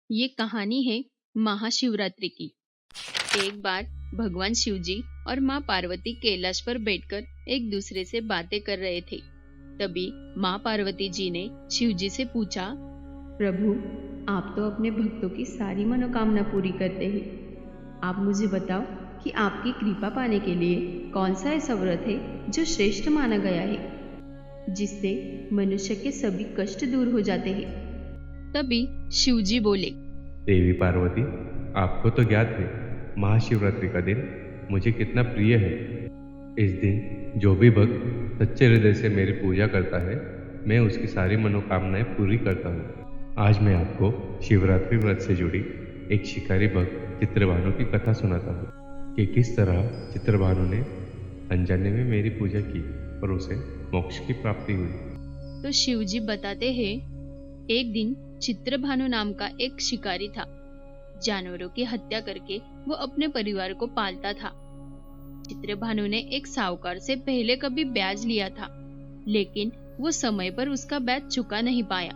ये कहानी है महाशिवरात्रि की। एक बार भगवान शिवजी और माँ पार्वती कैलाश पर बैठकर एक दूसरे से बातें कर रहे थे। तभी माँ पार्वती जी ने शिवजी से पूछा, प्रभु, आप तो अपने भक्तों की सारी मनोकामना पूरी करते हैं। आप मुझे बताओ कि आपकी कृपा पाने के लिए कौन सा ऐसा व्रत है जो श्रेष्ठ माना गया है, जिससे मनुष्य के सभी कष्ट दूर हो जाते हैं। तभी शिवजी बोले, देवी पार्वती, आपको तो ज्ञात है महाशिवरात्रि का दिन मुझे कितना प्रिय है। इस दिन जो भी भक्त सच्चे हृदय से मेरी पूजा करता है, मैं उसकी सारी मनोकामनाएं पूरी करता हूँ। आज मैं आपको शिवरात्रि व्रत से जुड़ी एक शिकारी भक्त चित्रभानु की कथा सुनाता हूँ कि किस तरह चित्रभानु ने अनजाने में मेरी पूजा की और उसे मोक्ष की प्राप्ति हुई। तो शिवजी बताते हैं, एक दिन चित्रभानु नाम का एक शिकारी था। जानवरों की हत्या करके वो अपने परिवार को पालता था। चित्रभानु ने एक साहूकार से पहले कभी ब्याज लिया था, लेकिन वो समय पर उसका ब्याज चुका नहीं पाया।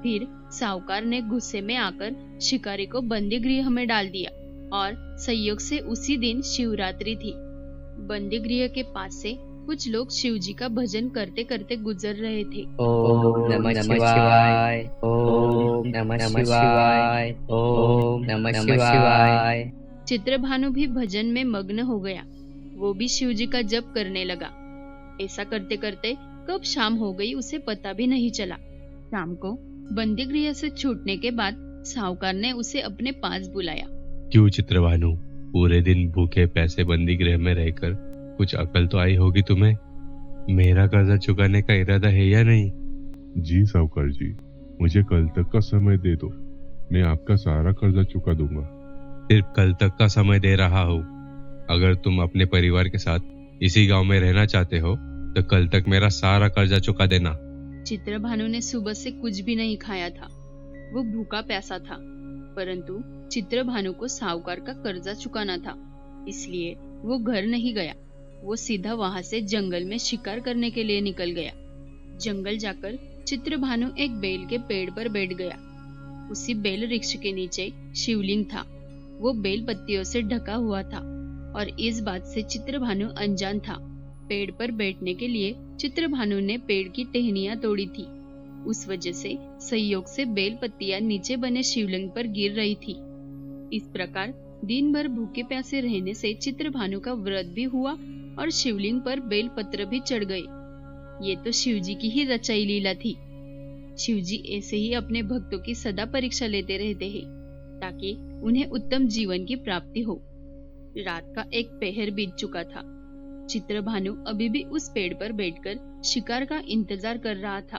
फिर साहूकार ने गुस्से में आकर शिकारी को बंदी गृह में डाल दिया और संयोग से उसी दिन शिवरात्रि थी। बंदी गृह के पास से कुछ लोग शिवजी का भजन करते करते गुजर रहे थे। ओम नमः शिवाय, ओम नमः शिवाय, ओम नमः शिवाय। चित्रभानु भी भजन में मग्न हो गया। वो भी शिवजी का जप करने लगा। ऐसा करते करते कब शाम हो गई उसे पता भी नहीं चला। शाम को बंदी गृह से छूटने के बाद साहूकार ने उसे अपने पास बुलाया। क्यों चित्रभानु, पूरे दिन भूखे पैसे बंदी गृह में रहकर कुछ अकल तो आई होगी तुम्हें। मेरा कर्जा चुकाने का इरादा है या नहीं? जी साहूकार जी, मुझे कल तक का समय दे दो, मैं आपका सारा कर्जा चुका दूंगा। सिर्फ कल तक का समय दे रहा हूँ। अगर तुम अपने परिवार के साथ इसी गांव में रहना चाहते हो तो कल तक मेरा सारा कर्जा चुका देना। चित्रभानु ने सुबह से कुछ भी नहीं खाया था। वो भूखा प्यासा था, परंतु चित्रभानु को साहूकार का कर्जा चुकाना था, इसलिए वो घर नहीं गया। वो सीधा वहां से जंगल में शिकार करने के लिए निकल गया। जंगल जाकर चित्रभानु एक बेल के पेड़ पर बैठ गया। उसी बेल वृक्ष के नीचे शिवलिंग था। वो बेल पत्तियों से ढका हुआ था और इस बात से चित्रभानु अनजान था। पेड़ पर बैठने के लिए चित्रभानु ने पेड़ की टहनियां तोड़ी थी। उस वजह से संयोग से बेल पत्तियां नीचे बने शिवलिंग पर गिर रही थी। इस प्रकार दिन भर भूखे प्यासे रहने से चित्रभानु का व्रत भी हुआ और शिवलिंग पर बेल पत्र भी चढ़ गए। ये तो शिवजी की ही रचाई लीला थी। शिवजी ऐसे ही अपने भक्तों की सदा परीक्षा लेते रहते हैं ताकि उन्हें उत्तम जीवन की प्राप्ति हो। रात का एक पहर बीत चुका था। चित्रभानु अभी भी उस पेड़ पर बैठकर शिकार का इंतजार कर रहा था।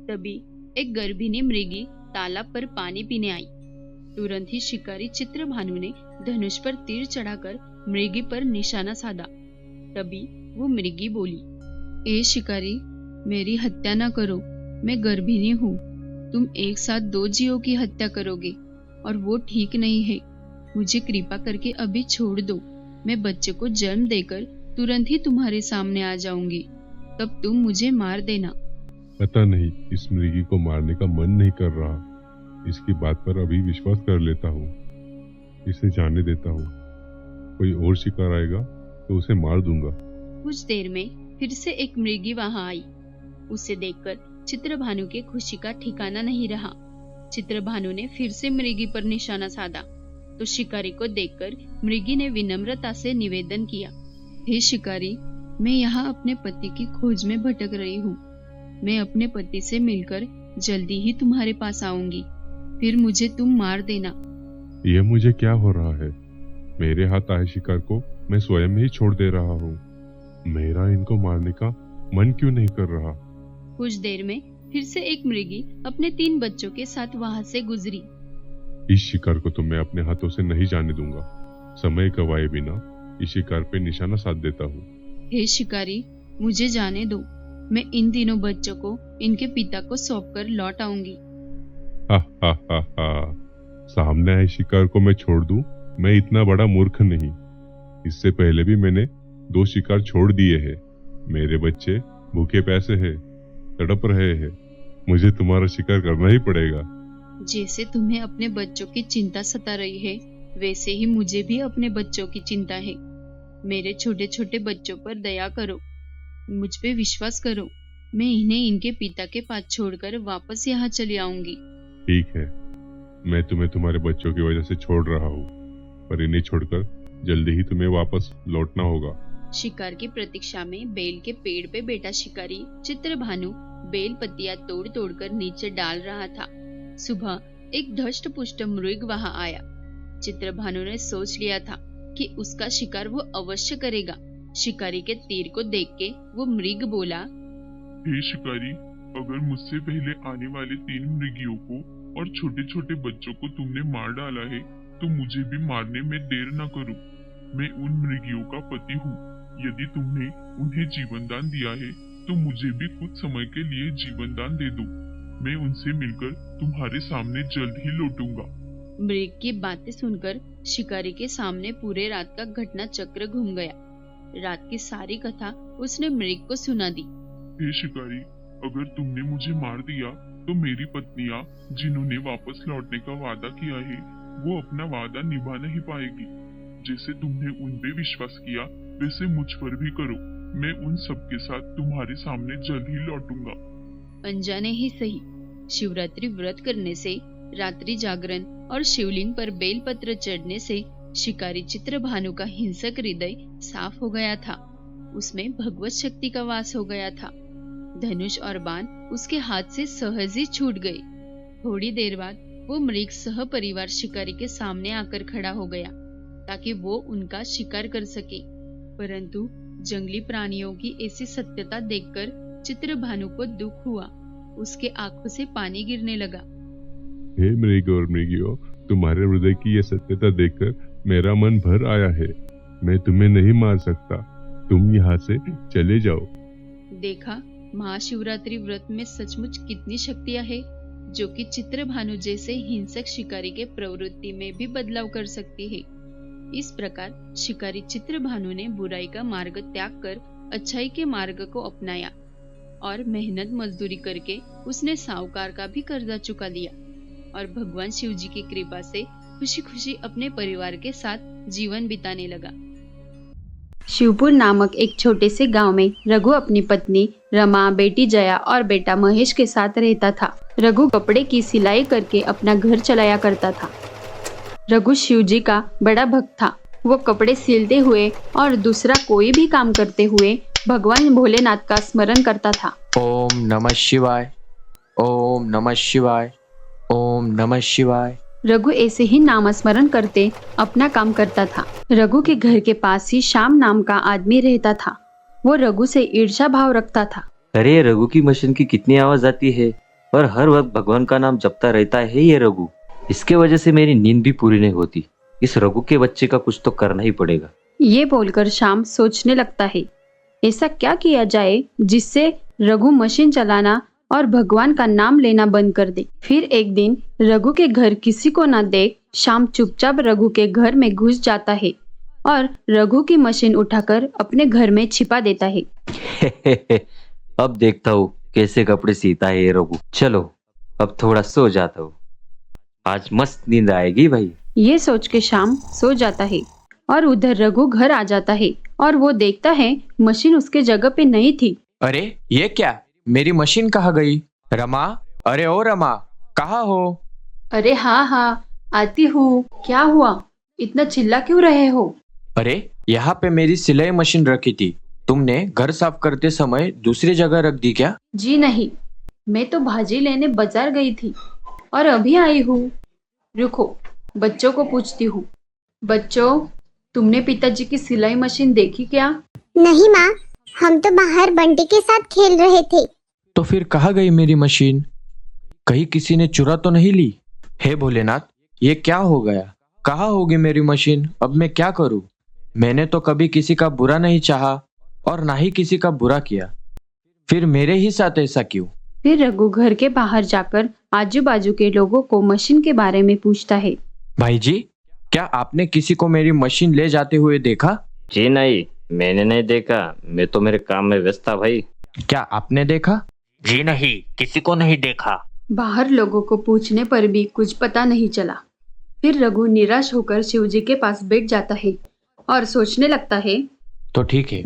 तभी एक गर्भिणी मृगी तालाब पर पानी पीने आई। तुरंत ही शिकारी चित्रभानु ने धनुष पर तीर चढ़ाकर मृगी पर निशाना साधा। तभी वो मृगी बोली, ए शिकारी, मेरी हत्या न करो, मैं गर्भिणी हूँ। तुम एक साथ दो जीवों की हत्या करोगे और वो ठीक नहीं है। मुझे कृपा करके अभी छोड़ दो। मैं बच्चे को जन्म देकर तुरंत ही तुम्हारे सामने आ जाऊंगी, तब तुम मुझे मार देना। पता नहीं, इस मृगी को मारने का मन नहीं कर रहा। इसकी बात पर अभी विश्वास कर लेता हूँ, इसे जाने देता हूँ। कोई और शिकार आएगा तो उसे मार दूंगा। कुछ देर में फिर से एक मृगी वहां आई। उसे देखकर चित्रभानु की खुशी का ठिकाना नहीं रहा। चित्रभानु ने फिर से मृगी पर निशाना साधा तो शिकारी को देखकर मृगी ने विनम्रता से निवेदन किया, हे शिकारी, मैं यहाँ अपने पति की खोज में भटक रही हूँ। मैं अपने पति से मिलकर जल्दी ही तुम्हारे पास आऊंगी, फिर मुझे तुम मार देना। यह मुझे क्या हो रहा है? मेरे हाथ आए शिकार को मैं स्वयं ही छोड़ दे रहा हूँ। मेरा इनको मारने का मन क्यों नहीं कर रहा? कुछ देर में फिर से एक मृगी अपने 3 बच्चों के साथ वहां से गुजरी। इस शिकार को तो मैं अपने हाथों से नहीं जाने दूंगा। समय गवाए बिना इस शिकार पे निशाना साध देता हूँ। हे शिकारी, मुझे जाने दो। मैं इन तीनों बच्चों को इनके पिता को सौंपकर लौट आऊंगी। हा हा हा हा, सामने आए शिकार को मैं छोड़ दूं? मैं इतना बड़ा मूर्ख नहीं। इससे पहले भी मैंने 2 शिकार छोड़ दिए हैं। मेरे बच्चे भूखे प्यासे हैं, तड़प रहे हैं। मुझे तुम्हारा शिकार करना ही पड़ेगा। जैसे तुम्हें अपने बच्चों की चिंता सता रही है, वैसे ही मुझे भी अपने बच्चों की चिंता है। मेरे छोटे छोटे बच्चों पर दया करो, मुझ पे विश्वास करो। मैं इन्हें इनके पिता के पास छोड़कर वापस यहाँ चली आऊंगी। ठीक है, मैं तुम्हें तुम्हारे बच्चों की वजह से छोड़ रहा हूँ, पर इन्हें छोड़कर जल्दी ही तुम्हें वापस लौटना होगा। शिकार की प्रतीक्षा में बेल के पेड़ पे बैठा शिकारी चित्रभानु बेल पत्तियां तोड़ तोड़कर नीचे डाल रहा था। सुबह एक धष्ट पुष्ट मृग वहां आया। चित्रभानु ने सोच लिया था कि उसका शिकार वो अवश्य करेगा। शिकारी के तीर को देख के वो मृग बोला, हे शिकारी, अगर मुझसे पहले आने वाले 3 मृगियों को और छोटे छोटे बच्चों को तुमने मार डाला है तो मुझे भी मारने में देर न करो। मैं उन मृगियों का पति हूँ। यदि तुमने उन्हें जीवन दान दिया है तो मुझे भी कुछ समय के लिए जीवन दान दे दो। मैं उनसे मिलकर तुम्हारे सामने जल्द ही लौटूंगा। मृग की बातें सुनकर शिकारी के सामने पूरे रात का घटना चक्र घूम गया। रात की सारी कथा उसने मृग को सुना दी। हे शिकारी, अगर तुमने मुझे मार दिया तो मेरी पत्नियां जिन्होंने वापस लौटने का वादा किया है वो अपना वादा निभा नहीं पाएगी। जैसे तुमने उन पे विश्वास किया वैसे मुझ पर भी करो। मैं उन सब के साथ तुम्हारे सामने जल्द ही लौटूंगा। अनजाने ही सही, शिवरात्रि व्रत करने से, रात्रि जागरण और शिवलिंग पर बेलपत्र चढ़ने से शिकारी चित्रभानु का हिंसक हृदय साफ हो गया था। उसमें भगवत शक्ति का वास हो गया था। धनुष और बाण उसके हाथ से सहज ही छूट गए। थोड़ी देर बाद वो मृग सह परिवार शिकारी के सामने आकर खड़ा हो गया ताकि वो उनका शिकार कर सके। परंतु जंगली प्राणियों की ऐसी सत्यता देखकर चित्रभानु को दुख हुआ। उसके आंखों से पानी गिरने लगा। हे मृग और मृगियों, तुम्हारे हृदय की यह सत्यता देखकर मेरा मन भर आया है। मैं तुम्हें नहीं मार सकता, तुम यहाँ से चले जाओ। देखा, महाशिवरात्रि व्रत में सचमुच कितनी शक्तियां है जो कि चित्रभानु जैसे हिंसक शिकारी के प्रवृत्ति में भी बदलाव कर सकती है। इस प्रकार शिकारी चित्रभानु ने बुराई का मार्ग त्याग कर अच्छाई के मार्ग को अपनाया और मेहनत मजदूरी करके उसने साहूकार का भी कर्जा चुका लिया और भगवान शिव जी की कृपा से खुशी खुशी अपने परिवार के साथ जीवन बिताने लगा। शिवपुर नामक एक छोटे से गांव में रघु अपनी पत्नी रमा, बेटी जया और बेटा महेश के साथ रहता था। रघु कपड़े की सिलाई करके अपना घर चलाया करता था। रघु शिव जी का बड़ा भक्त था। वो कपड़े सिलते हुए और दूसरा कोई भी काम करते हुए भगवान भोलेनाथ का स्मरण करता था। ओम नमः शिवाय, ओम नमः शिवाय, ओम नमः शिवाय। रघु ऐसे ही नाम स्मरण करते अपना काम करता था। रघु के घर के पास ही श्याम नाम का आदमी रहता था। वो रघु से ईर्ष्या भाव रखता था। अरे रघु की मशीन की कितनी आवाज आती है और हर वक्त भगवान का नाम जपता रहता है ये रघु। इसके वजह से मेरी नींद भी पूरी नहीं होती। इस रघु के बच्चे का कुछ तो करना ही पड़ेगा। ये बोलकर श्याम सोचने लगता है, ऐसा क्या किया जाए जिससे रघु मशीन चलाना और भगवान का नाम लेना बंद कर दे। फिर एक दिन रघु के घर किसी को न देख श्याम चुपचाप रघु के घर में घुस जाता है और रघु की मशीन उठाकर अपने घर में छिपा देता है। अब देखता हूँ कैसे कपड़े सीता है ये रघु। चलो अब थोड़ा सो जाता हूँ, आज मस्त नींद आएगी भाई। ये सोच के श्याम सो जाता है और उधर रघु घर आ जाता है और वो देखता है मशीन उसके जगह पे नहीं थी। अरे ये क्या, मेरी मशीन कहाँ गई? रमा, अरे ओ रमा, कहाँ हो? अरे हाँ आती हूँ। क्या हुआ, इतना चिल्ला क्यों रहे हो? अरे यहाँ पे मेरी सिलाई मशीन रखी थी, तुमने घर साफ करते समय दूसरी जगह रख दी क्या? जी नहीं, मैं तो भाजी लेने बाजार गई थी और अभी आई हूँ। रुको, बच्चों को पूछती हूँ। बच्चों, तुमने पिताजी की सिलाई मशीन देखी क्या? नहीं माँ, हम तो बाहर बंटी के साथ खेल रहे थे। तो फिर कहाँ गई मेरी मशीन? कहीं किसी ने चुरा तो नहीं ली? हे भोलेनाथ, ये क्या हो गया? कहाँ होगी मेरी मशीन? अब मैं क्या करूँ? मैंने तो कभी किसी का बुरा नहीं चाहा और ना ही किसी का बुरा किया, फिर मेरे ही साथ ऐसा क्यों? फिर रघु घर के बाहर जाकर आजू बाजू के लोगों को मशीन के बारे में पूछता है। भाई जी, क्या आपने किसी को मेरी मशीन ले जाते हुए देखा? जी नहीं, मैंने नहीं देखा, मैं तो मेरे काम में व्यस्त था भाई। क्या आपने देखा? जी नहीं, किसी को नहीं देखा। बाहर लोगों को पूछने पर भी कुछ पता नहीं चला। फिर रघु निराश होकर शिवजी के पास बैठ जाता है और सोचने लगता है, तो ठीक है,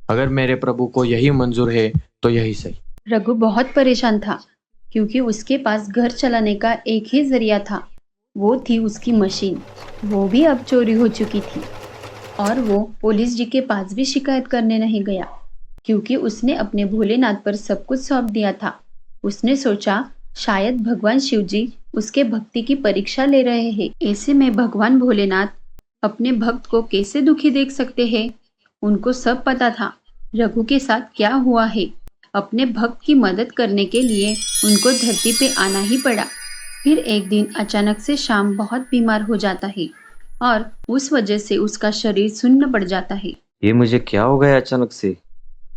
अगर मेरे प्रभु को यही मंजूर है तो यही सही। रघु बहुत परेशान था क्योंकि उसके पास घर चलाने का एक ही जरिया था, वो थी उसकी मशीन। वो भी अब चोरी हो चुकी थी और वो पुलिस जी के पास भी शिकायत करने नहीं गया क्योंकि उसने अपने भोलेनाथ पर सब कुछ सौंप दिया था। उसने सोचा शायद भगवान शिवजी उसके भक्ति की परीक्षा ले रहे हैं। ऐसे में भगवान भोलेनाथ अपने भक्त को कैसे दुखी देख सकते हैं। उनको सब पता था रघु के साथ क्या हुआ है। अपने भक्त की मदद करने के लिए उनको धरती पे आना ही पड़ा। फिर एक दिन अचानक से श्याम बहुत बीमार हो जाता है और उस वजह से उसका शरीर सुन्न पड़ जाता है। ये मुझे क्या हो गया अचानक से?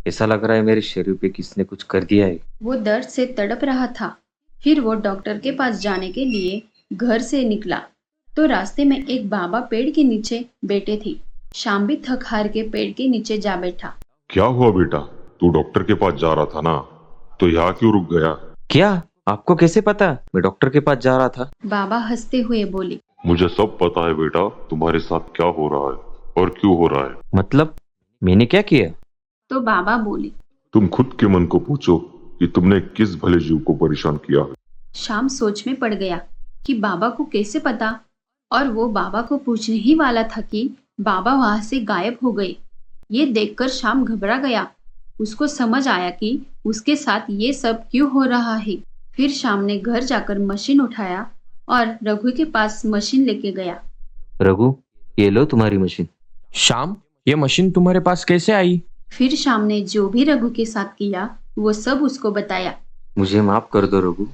ऐसा लग रहा है मेरे शरीर पे किसने कुछ कर दिया है। वो दर्द से तड़प रहा था। फिर वो डॉक्टर के पास जाने के लिए घर से निकला तो रास्ते में एक बाबा पेड़ के नीचे बैठे थे। श्याम भी थक हार के पेड़ के नीचे जा बैठा। क्या हुआ बेटा, तू डॉक्टर के पास जा रहा था ना, तो यहाँ क्यों रुक गया? क्या? आपको कैसे पता मैं डॉक्टर के पास जा रहा था? बाबा हंसते हुए बोले, मुझे सब पता है बेटा, तुम्हारे साथ क्या हो रहा है और क्यों हो रहा है। मतलब मैंने क्या किया? तो बाबा बोले, तुम खुद के मन को पूछो कि तुमने किस भले जीव को परेशान किया है। श्याम सोच में पड़ गया कि बाबा को कैसे पता, और वो बाबा को पूछने ही वाला था कि बाबा वहां से गायब हो गए। ये देखकर श्याम घबरा गया। उसको समझ आया कि उसके साथ ये सब क्यों हो रहा है। फिर श्याम ने घर जाकर मशीन उठाया और रघु के पास मशीन लेके गया। रघु, ये लो तुम्हारी मशीन। श्याम, ये मशीन तुम्हारे पास कैसे आई? फिर श्याम ने जो भी रघु के साथ किया वो सब उसको बताया। मुझे माफ कर दो रघु,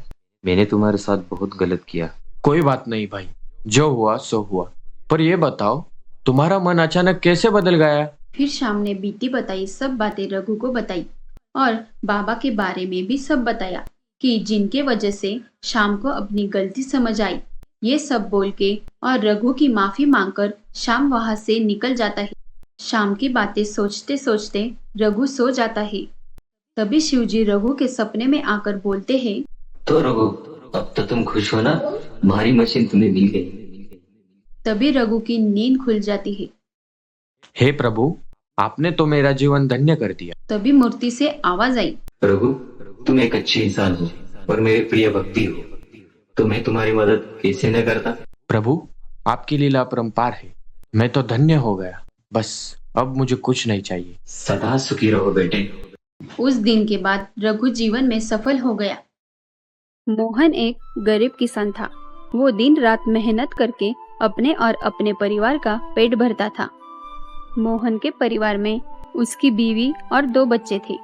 मैंने तुम्हारे साथ बहुत गलत किया। कोई बात नहीं भाई, जो हुआ सो हुआ। पर ये बताओ, तुम्हारा मन अचानक कैसे बदल गया? फिर श्याम ने बीती बताई सब बातें रघु को बताई और बाबा के बारे में भी सब बताया कि जिनके वजह से श्याम को अपनी गलती समझ आई। ये सब बोल के और रघु की माफी मांगकर श्याम वहां से निकल जाता है। श्याम की बातें सोचते सोचते रघु सो जाता है। तभी शिवजी रघु के सपने में आकर बोलते हैं, तो रघु, अब तो तुम खुश हो ना? तुम्हारी मशीन तुम्हें मिल गई। तभी रघु की नींद खुल जाती है। हे प्रभु, आपने तो मेरा जीवन धन्य कर दिया। तभी मूर्ति से आवाज आई, रघु, तुम एक अच्छे इंसान हो और मेरे प्रिय भक्ति हो, तो मैं तुम्हारी मदद कैसे न करता। प्रभु, आपकी लीला अपरंपार है। मैं तो धन्य हो गया। बस अब मुझे कुछ नहीं चाहिए। सदा सुखी रहो बेटे। उस दिन के बाद रघु जीवन में सफल हो गया। मोहन एक गरीब किसान था। वो दिन रात मेहनत करके अपने और अपने परिवार का पेट भरता था। मोहन के परिवार में उसकी बीवी और 2 बच्चे थे।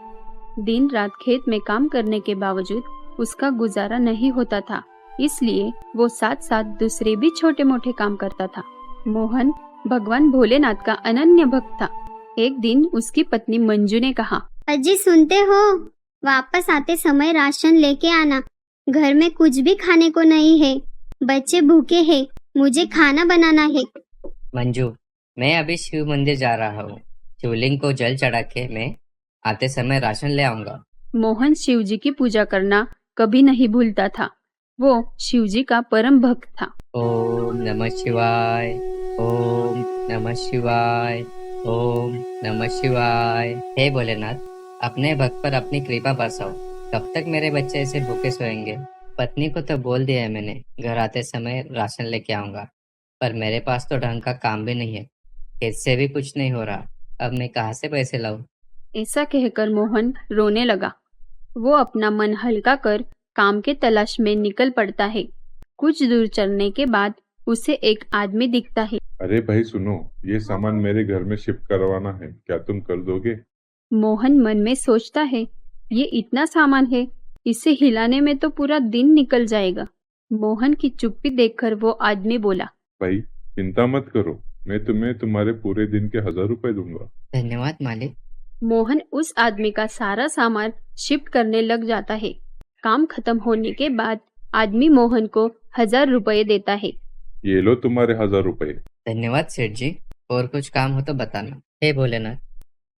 दिन रात खेत में काम करने के बावजूद उसका गुजारा नहीं होता था, इसलिए वो साथ साथ दूसरे भी छोटे मोटे काम करता था। मोहन भगवान भोलेनाथ का अनन्य भक्त था। एक दिन उसकी पत्नी मंजू ने कहा, अजी सुनते हो, वापस आते समय राशन लेके आना। घर में कुछ भी खाने को नहीं है, बच्चे भूखे हैं, मुझे खाना बनाना है। मंजू, मैं अभी शिव मंदिर जा रहा हूँ। शिवलिंग को जल चढ़ा के मैं आते समय राशन ले आऊंगा। मोहन शिवजी की पूजा करना कभी नहीं भूलता था। वो शिवजी का परम भक्त था। ओम नमः शिवाय, ओम नमः शिवाय, ओम नमः शिवाय। हे भोलेनाथ, अपने भक्त पर अपनी कृपा बरसाओ। कब तक मेरे बच्चे ऐसे भूखे सोएंगे? पत्नी को तो बोल दिया है मैंने, घर आते समय राशन लेके आऊंगा, पर मेरे पास तो ढंग का काम भी नहीं है। खेत से भी कुछ नहीं हो रहा, अब मैं कहाँ से पैसे लाऊं? ऐसा कहकर मोहन रोने लगा। वो अपना मन हल्का कर काम के तलाश में निकल पड़ता है। कुछ दूर चलने के बाद उसे एक आदमी दिखता है। अरे भाई सुनो, ये सामान मेरे घर में शिफ्ट करवाना है, क्या तुम कर दोगे? मोहन मन में सोचता है, ये इतना सामान है, इसे हिलाने में तो पूरा दिन निकल जाएगा। मोहन की चुप्पी देखकर वो आदमी बोला, भाई चिंता मत करो, मैं तुम्हें तुम्हारे पूरे दिन के 1000 रुपए दूंगा। धन्यवाद मालिक। मोहन उस आदमी का सारा सामान शिफ्ट करने लग जाता है। काम खत्म होने के बाद आदमी मोहन को 1000 रुपए देता है। ये लो तुम्हारे 1000 रुपए। धन्यवाद सेठ जी, और कुछ काम हो तो बताना। हे भोलेनाथ,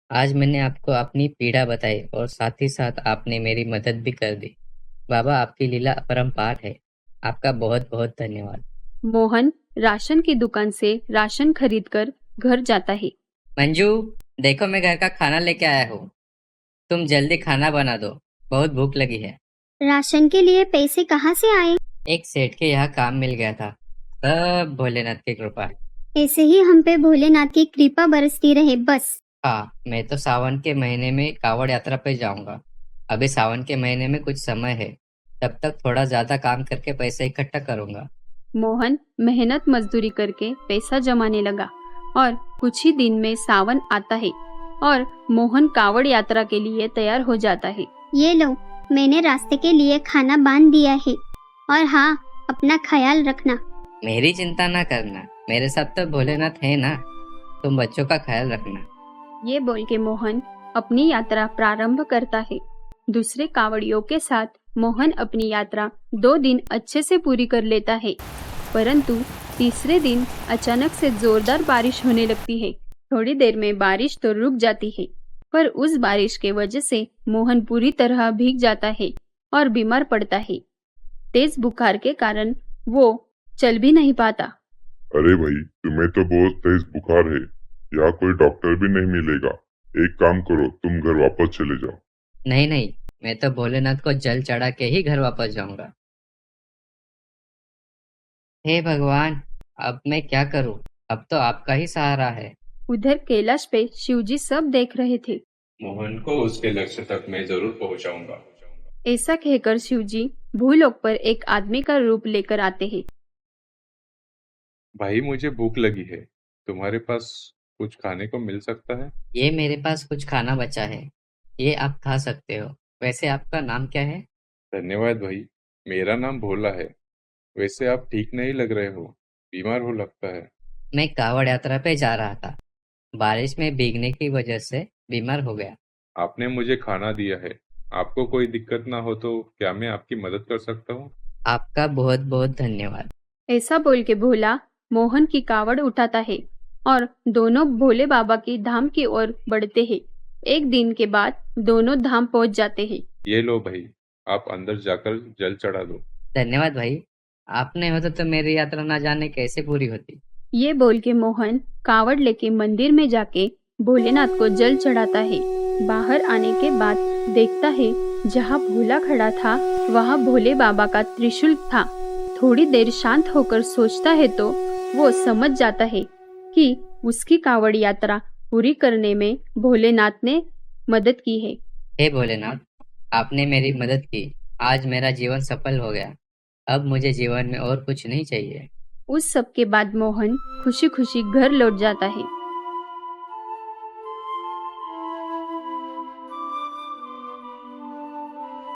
आज मैंने आपको अपनी पीड़ा बताई और साथ ही साथ आपने मेरी मदद भी कर दी। बाबा आपकी लीला अपरंपार है। आपका बहुत बहुत धन्यवाद। मोहन राशन की दुकान से राशन खरीदकर घर जाता है। मंजू, देखो मैं घर का खाना लेके आया हूँ। तुम जल्दी खाना बना दो, बहुत भूख लगी है। राशन के लिए पैसे कहाँ से आए? एक सेठ के यहाँ काम मिल गया था। सब भोलेनाथ की कृपा है। ऐसे ही हम पे भोलेनाथ की कृपा बरसती रहे बस। हाँ, मैं तो सावन के महीने में कावड़ यात्रा पे जाऊंगा। अभी सावन के महीने में कुछ समय है, तब तक थोड़ा ज्यादा काम करके पैसे इकट्ठा करूंगा। मोहन मेहनत मजदूरी करके पैसा जमाने लगा और कुछ ही दिन में सावन आता है और मोहन कावड़ यात्रा के लिए तैयार हो जाता है। ये लो, मैंने रास्ते के लिए खाना बांध दिया है। और हाँ, अपना ख्याल रखना। मेरी चिंता ना करना, मेरे साथ तो भोलेनाथ है ना। तुम बच्चों का ख्याल रखना। ये बोल के मोहन अपनी यात्रा प्रारंभ करता है। दूसरे कावड़ियों के साथ मोहन अपनी यात्रा 2 दिन अच्छे से पूरी कर लेता है, परंतु तीसरे दिन अचानक से जोरदार बारिश होने लगती है। थोड़ी देर में बारिश तो रुक जाती है, पर उस बारिश के वजह से मोहन पूरी तरह भीग जाता है और बीमार पड़ता है। तेज बुखार के कारण वो चल भी नहीं पाता। अरे भाई, तुम्हें तो बहुत तेज बुखार है, यहाँ कोई डॉक्टर भी नहीं मिलेगा। एक काम करो, तुम घर वापस चले जाओ। नहीं नहीं, मैं तो भोलेनाथ को जल चढ़ा के ही घर वापस जाऊंगा। हे भगवान, अब मैं क्या करूं? अब तो आपका ही सहारा है। उधर कैलाश पे शिवजी सब देख रहे थे। मोहन को उसके लक्ष्य तक मैं जरूर पहुंचाऊंगा। ऐसा कहकर शिवजी भूलोक पर एक आदमी का रूप लेकर आते हैं। भाई, मुझे भूख लगी है, तुम्हारे पास कुछ खाने को मिल सकता है? ये मेरे पास कुछ खाना बचा है, ये आप खा सकते हो। वैसे आपका नाम क्या है? धन्यवाद भाई, मेरा नाम भोला है। वैसे आप ठीक नहीं लग रहे हो, बीमार हो लगता है। मैं कावड़ यात्रा पे जा रहा था, बारिश में भीगने की वजह से बीमार हो गया। आपने मुझे खाना दिया है, आपको कोई दिक्कत ना हो तो क्या मैं आपकी मदद कर सकता हूँ? आपका बहुत बहुत धन्यवाद। ऐसा बोल के भोला मोहन की कावड़ उठाता है और दोनों भोले बाबा की धाम की ओर बढ़ते हैं। एक दिन के बाद दोनों धाम पहुंच जाते हैं। ये लो भाई, आप अंदर जाकर जल चढ़ा दो। धन्यवाद भाई, आप नहीं होते तो मेरी यात्रा ना जाने कैसे पूरी होती। ये बोल के मोहन कावड़ लेके मंदिर में जाके भोलेनाथ को जल चढ़ाता है। बाहर आने के बाद देखता है जहाँ भोला खड़ा था वहाँ भोले बाबा का त्रिशूल था। थोड़ी देर शांत होकर सोचता है तो वो समझ जाता है कि उसकी कावड़ यात्रा पूरी करने में भोलेनाथ ने मदद की है। हे भोलेनाथ, आपने मेरी मदद की, आज मेरा जीवन सफल हो गया। अब मुझे जीवन में और कुछ नहीं चाहिए। उस सब के बाद मोहन खुशी खुशी घर लौट जाता है।